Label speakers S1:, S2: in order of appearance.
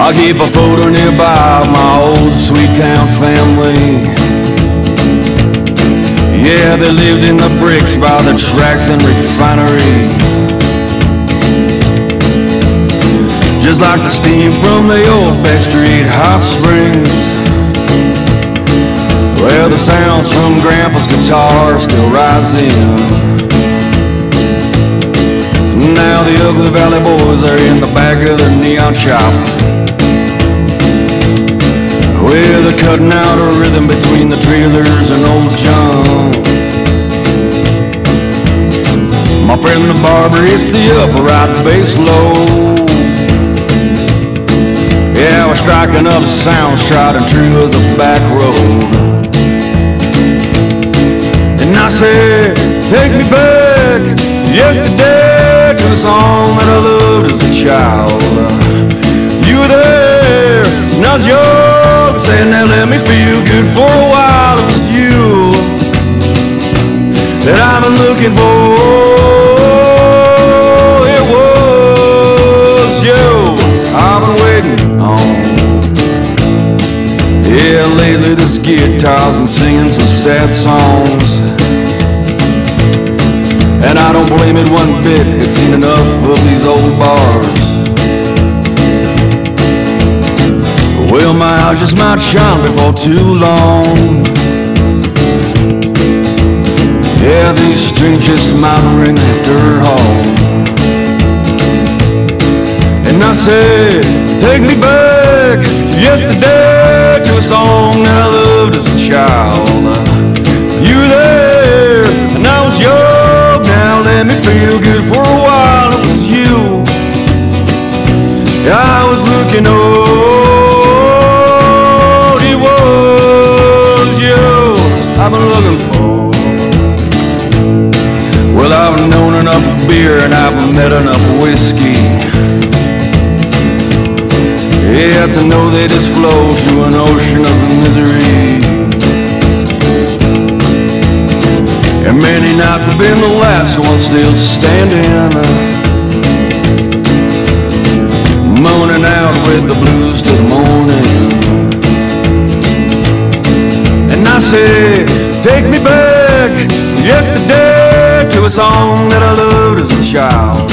S1: I'll keep a photo nearby of my old sweet town family. Yeah, they lived in the bricks by the tracks and refinery. Just like the steam from the old Backstreet hot springs. Well, the sounds from Grandpa's guitar still rising. Now the Ugly Valley Boys are in the back of the neon shop. Well, they're cutting out a rhythm between the trailers and old John. My friend the barber hits the upright bass low. Yeah, we're striking up sounds tried and true as a back road. And I said, take me back yesterday to the song that I loved as a child. You were there and I was young, saying that let me feel good for a while. It was you that I've been looking for. It was you I've been waiting on. Yeah, lately this guitar's been singing some sad songs, and I don't blame it one bit. It's seen enough of these old bars. Well, my eyes just might shine before too long. Yeah, these strings just might ring after all. And I said, take me back to yesterday, to a song that I loved as a child. You were there and I was young. Now let me feel good for a while. It was you I was looking old. It was you I've been looking for. Well, I've known enough beer and I've met enough whiskey, yeah, to know they just flow to an ocean of misery. And many nights have been the last one still standing, moaning out with the blues till the morning. And I said, take me back yesterday to a song that I loved as a child.